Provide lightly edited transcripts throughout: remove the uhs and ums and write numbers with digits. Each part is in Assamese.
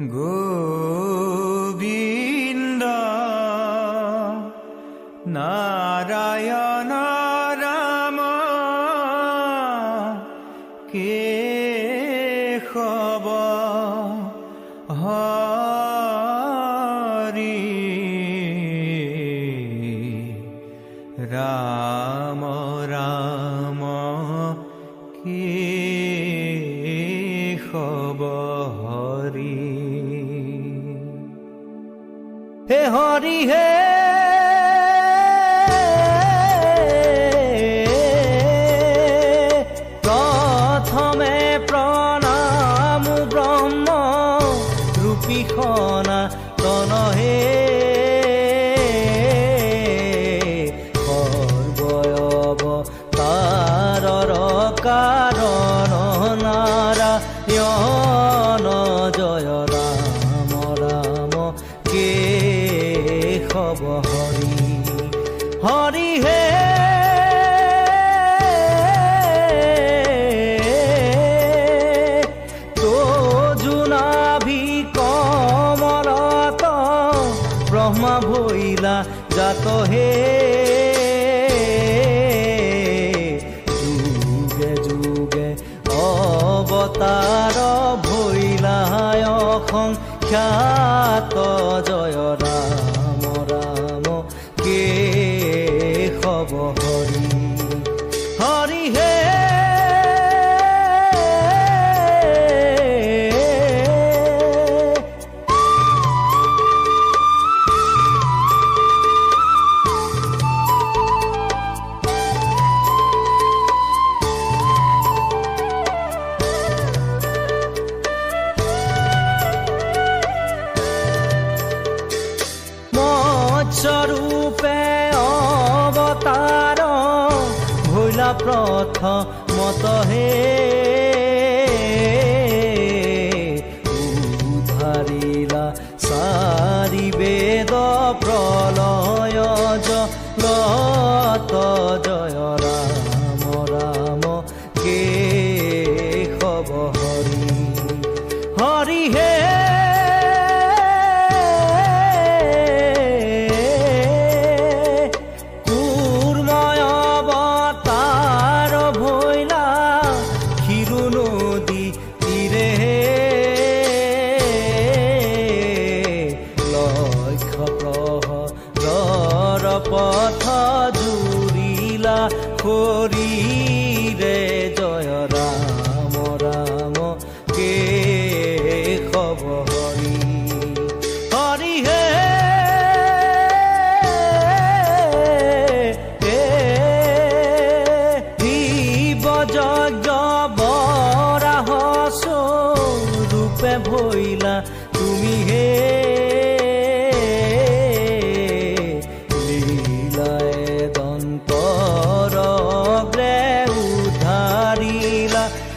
গোবিন্দ নাৰায়ণ ৰাম কেশৱ হৰি ৰাম ৰাম কেশৱ হৰি হে হৰি হে প্ৰথমে প্ৰণাম ব্ৰহ্ম ৰূপীষণা তনহে সৰ্বয়ব তাৰৰ কাৰণ নাৰায়ণ জয় ৰাম ৰাম কেশৱ হৰি হৰি হে ব্ৰহ্মা ভৈলা জাত হে যুগে যুগে অৱতাৰ ভৈলা অসংখ্যাত জয় ৰাম ৰাম কেশৱ হৰি হৰি হে স্বৰূপে অৱতাৰ ভৈলা প্ৰথমতহে উদ্ধাৰিলা চাৰি বেদ প্ৰলয় জগত জয় ৰাম ৰাম কেশৱ হৰি হৰি হে পথ জুৰিলা হৰিৰে জয় ৰাম ৰাম কেশৱ হৰি হৰি হে শিৱ যজ্ঞ বৰাহ স্বৰূপে ভৈলা তুমি হে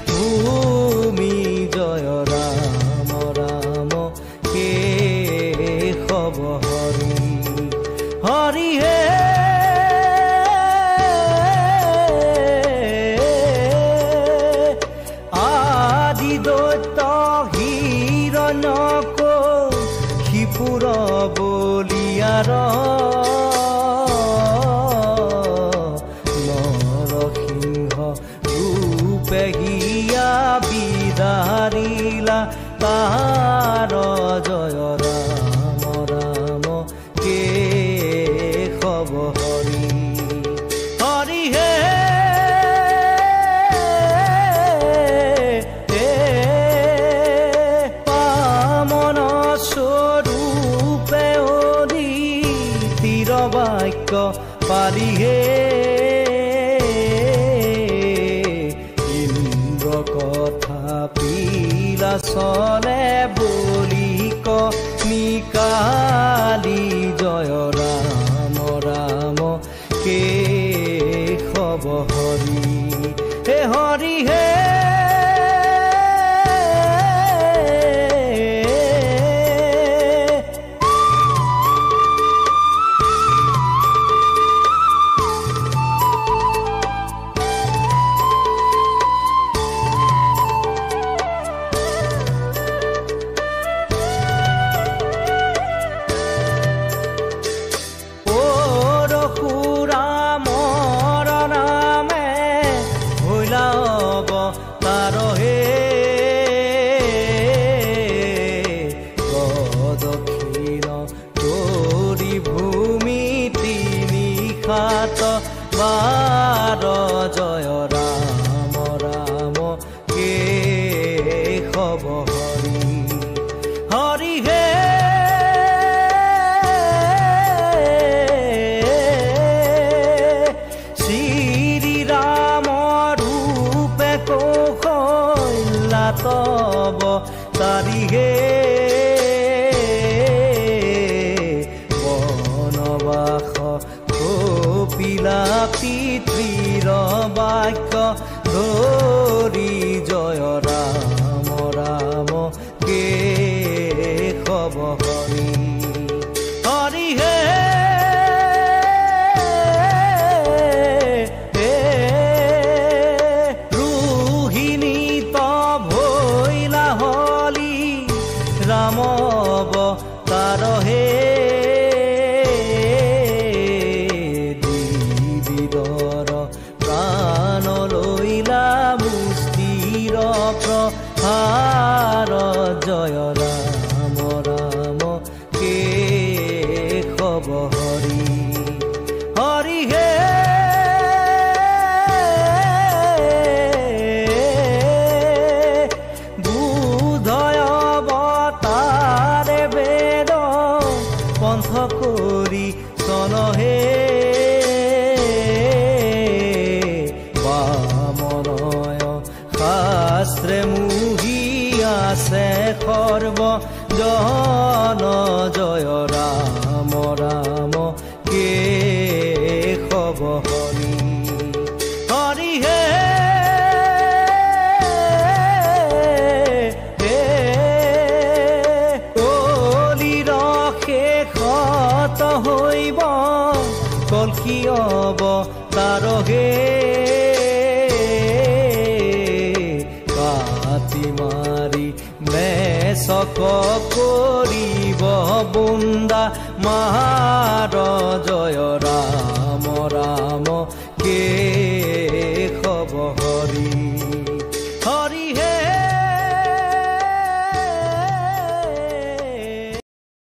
ভূমি জয় ৰাম ৰাম কেশৱ হৰি হৰি হে আদি দৈত্য হিৰণ্যক শিপুৰ বলিয়াৰ হিয়া বিদাৰিলা তাৰ জয় ৰাম ৰাম কেশৱ হৰি হৰি হে পামন স্বৰূপে অধি তীৰ বাক্য পালি হে কথা পিলা চলে বুলি নিকালি জয় ৰাম ৰাম কেশৱ হৰি হে হৰি হে অবতাৰিহে বনবাস কপিলা পিতৃৰ বাক্য ধৰি জয় ৰাম ৰাম কেশৱ হৰি হৰি হে ৰোহিণী ভৈলা হলি ৰাম অৱতাৰহে দিবিদৰ প্ৰাণ লৈলা মুষ্টিৰ প্ৰহাৰ জয় ৰাম ৰাম কেশৱ হৰি হৰি হে বুধয় অৱতাৰে বেদ পন্থ কৰি চনহে বামনয় শাস্ত্ৰে মুহি আছে সৰ্ব জন জয় ৰাম ৰাম কেশৱ হৰি হৰি হে কলিৰ শেষত হৈব কল্কি অৱতাৰহে কাটি মাৰি মেচক কৰিব বুন্দা মহা